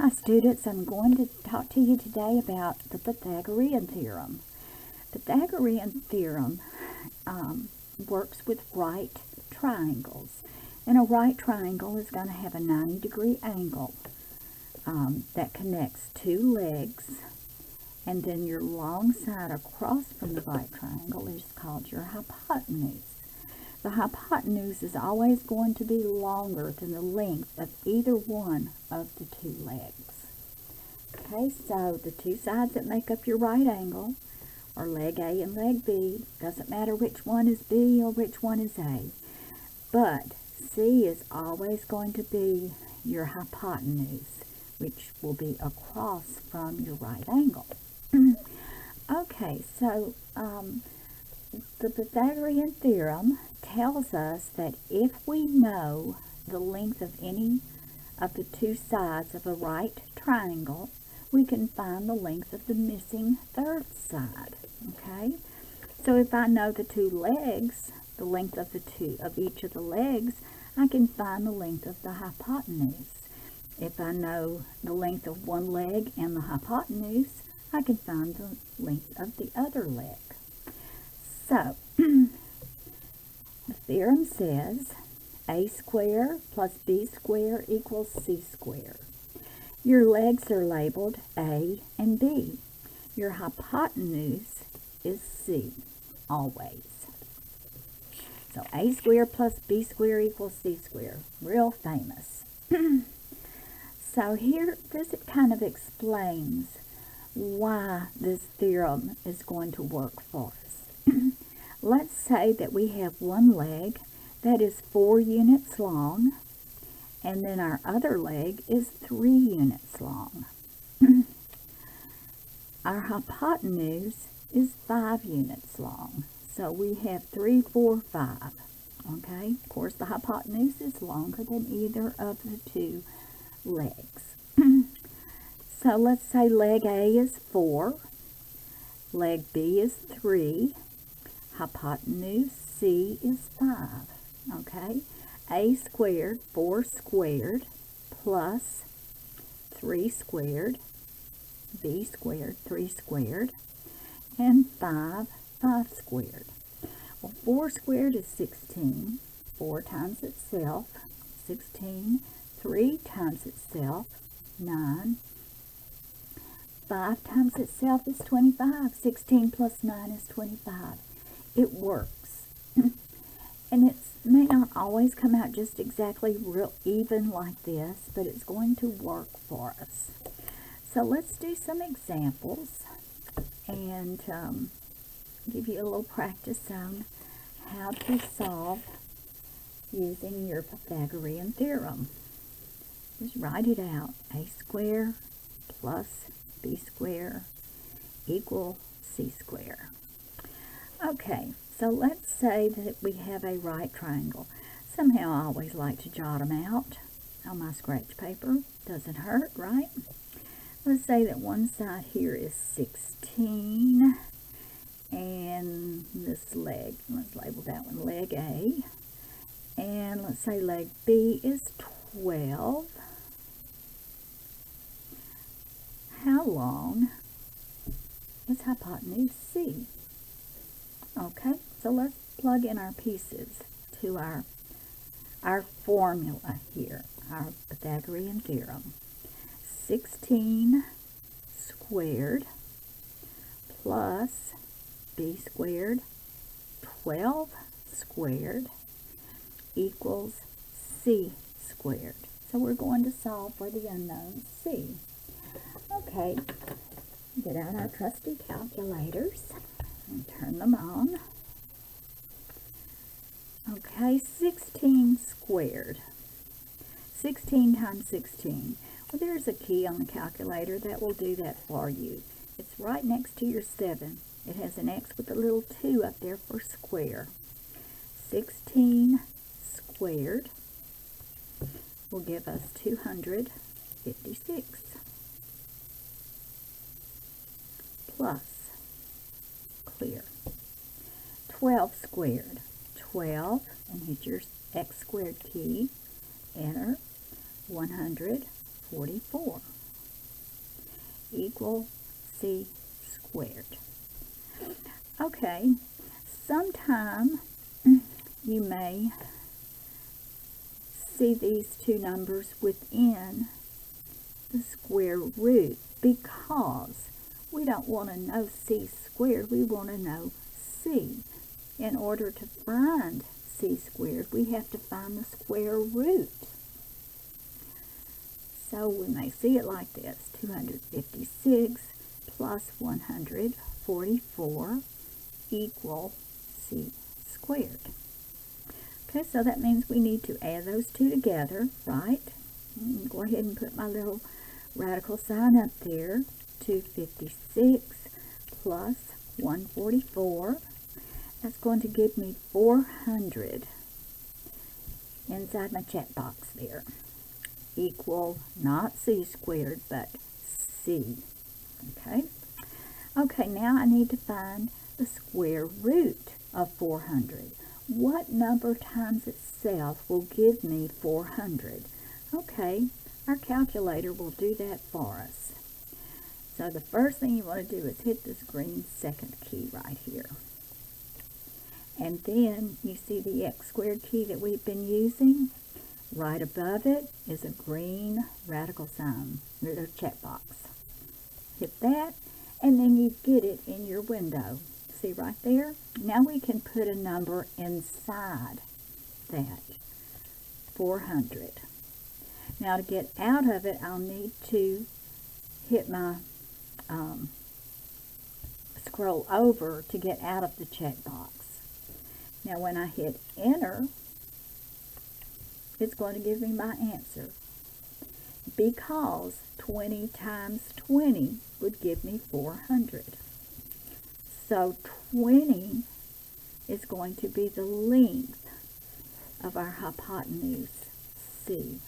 Hi students, I'm going to talk to you today about the Pythagorean theorem. Pythagorean theorem works with right triangles. And a right triangle is going to have a 90-degree angle that connects two legs. And then your long side across from the right triangle is called your hypotenuse. The hypotenuse is always going to be longer than the length of either one of the two legs. Okay, so the two sides that make up your right angle are leg A and leg B. Doesn't matter which one is B or which one is A. But C is always going to be your hypotenuse, which will be across from your right angle. Okay, so the Pythagorean theorem tells us that if we know the length of any of the two sides of a right triangle, we can find the length of the missing third side. Okay, so if I know the two legs, the length of each of the legs, I can find the length of the hypotenuse. If I know the length of one leg and the hypotenuse, I can find the length of the other leg. So, the theorem says a squared plus b squared equals c squared. Your legs are labeled A and B. Your hypotenuse is C, always. So a squared plus b squared equals c squared. Real famous. So here, this kind of explains why this theorem is going to work for us. Let's say that we have one leg that is 4 units long, and then our other leg is 3 units long. Our hypotenuse is 5 units long. So we have 3, 4, 5. Okay? Of course, the hypotenuse is longer than either of the two legs. So let's say leg A is 4, leg B is 3, hypotenuse C is 5. Okay? A squared, 4 squared, plus 3 squared, B squared, 3 squared, and 5 squared. Well, 4 squared is 16. 4 times itself, 16. 3 times itself, 9. 5 times itself is 25. 16 plus 9 is 25. It works. And it may not always come out just exactly real even like this, but it's going to work for us. So let's do some examples and give you a little practice on how to solve using your Pythagorean theorem. Just write it out. A squared plus b squared equal c squared. Okay, so let's say that we have a right triangle. Somehow I always like to jot them out on my scratch paper. Doesn't hurt, right? Let's say that one side here is 16, and this leg, let's label that one leg A. And let's say leg B is 12. How long is hypotenuse C? Okay, so let's plug in our pieces to our formula here, our Pythagorean theorem. 16 squared plus b squared 12 squared equals c squared. So we're going to solve for the unknown c. Okay, get out our trusty calculators and turn them on. Okay, 16 squared. 16 times 16. Well, there's a key on the calculator that will do that for you. It's right next to your 7. It has an X with a little 2 up there for square. 16 squared will give us 256. Plus, clear, 12 squared. 12, and hit your X squared key, enter, 144. equal c squared. Okay, sometime you may see these two numbers within the square root because we don't want to know c squared, we want to know c. In order to find c squared, we have to find the square root. So we may see it like this: 256 plus 144 equal c squared. Okay, so that means we need to add those two together, right? Go ahead and put my little radical sign up there. 256 plus 144. That's going to give me 400 inside my check box there. Equal not c squared, but c. Okay? Okay, now I need to find the square root of 400. What number times itself will give me 400? Okay, our calculator will do that for us. So the first thing you want to do is hit this green second key right here. And then you see the x squared key that we've been using? Right above it is a green radical sign, or checkbox. Hit that, and then you get it in your window. See right there? Now we can put a number inside that, 400. Now to get out of it, I'll need to hit my scroll over to get out of the checkbox. Now when I hit enter, it's going to give me my answer, because 20 times 20 would give me 400. So 20 is going to be the length of our hypotenuse C.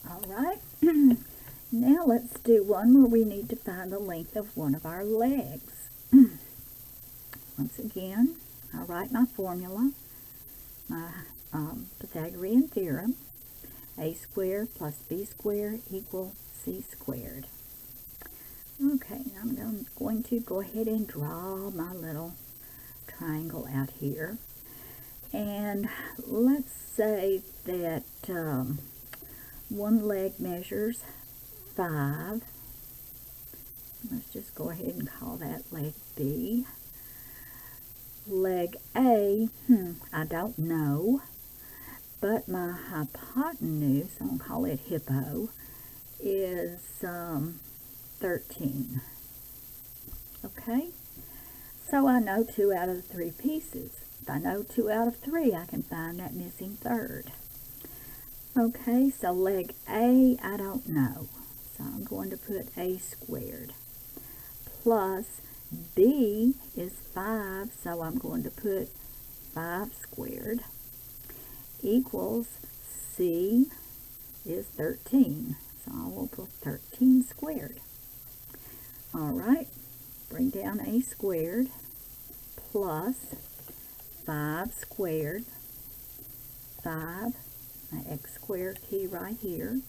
All right, now let's do one where we need to find the length of one of our legs. Once again, I write my formula, my Pythagorean theorem. A squared plus b squared equals c squared. Okay, I'm going to go ahead and draw my little triangle out here. And let's say that one leg measures 5. Let's just go ahead and call that leg B. Leg A, I don't know. But my hypotenuse, I'm going to call it hippo, is 13. Okay? So I know 2 out of the 3 pieces. If I know 2 out of 3, I can find that missing third. Okay, so leg A, I don't know. So I'm going to put a squared. Plus B is 5, so I'm going to put 5 squared. Equals C is 13. So I will put 13 squared. Alright, bring down a squared plus 5 squared, 5, my x squared key right here,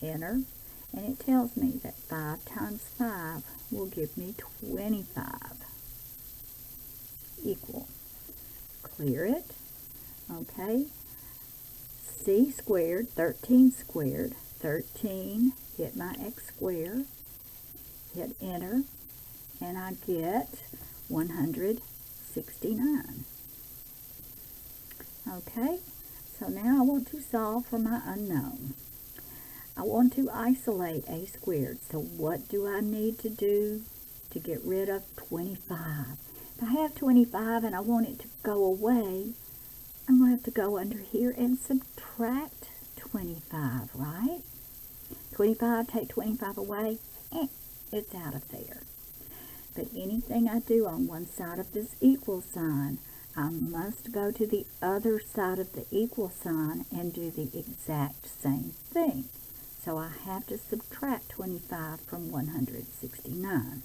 enter, and it tells me that 5 times 5 will give me 25. Equal. Clear it. Okay. C squared, 13 squared, 13, hit my x squared, hit enter, and I get 169. Okay, so now I want to solve for my unknown. I want to isolate a squared, so what do I need to do to get rid of 25? If I have 25 and I want it to go away, I'm going to have to go under here and subtract 25, right? 25, take 25 away, it's out of there. But anything I do on one side of this equal sign, I must go to the other side of the equal sign and do the exact same thing. So I have to subtract 25 from 169.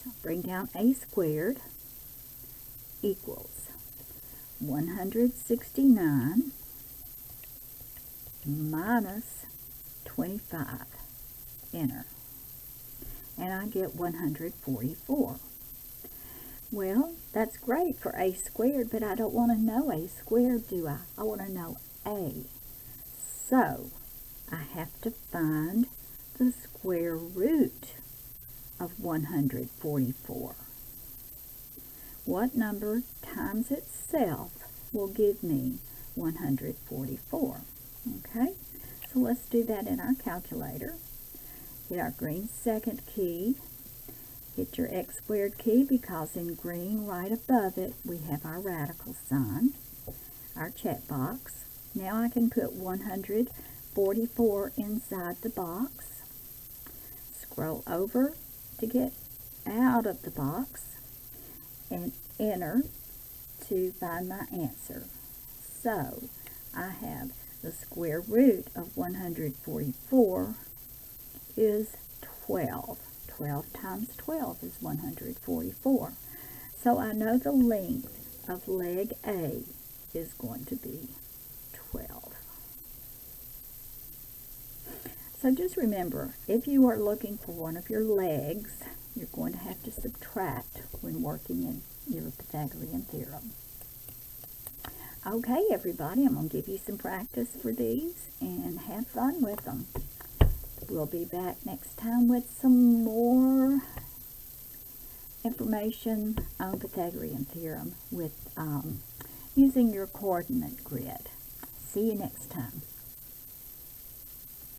So bring down a squared equals 169 minus 25. Enter. And I get 144. Well, that's great for a squared, but I don't want to know a squared, do I? I want to know a. So, I have to find the square root of 144. What number times itself will give me 144? Okay, so let's do that in our calculator. Hit our green second key. Hit your x squared key because in green right above it we have our radical sign, our check box. Now I can put 144 inside the box. Scroll over to get out of the box and enter to find my answer. So I have the square root of 144 is 12. 12 times 12 is 144. So I know the length of leg A is going to be 12. So just remember, if you are looking for one of your legs, you're going to have to subtract when working in your Pythagorean theorem. Okay, everybody, I'm going to give you some practice for these and have fun with them. We'll be back next time with some more information on Pythagorean theorem with using your coordinate grid. See you next time.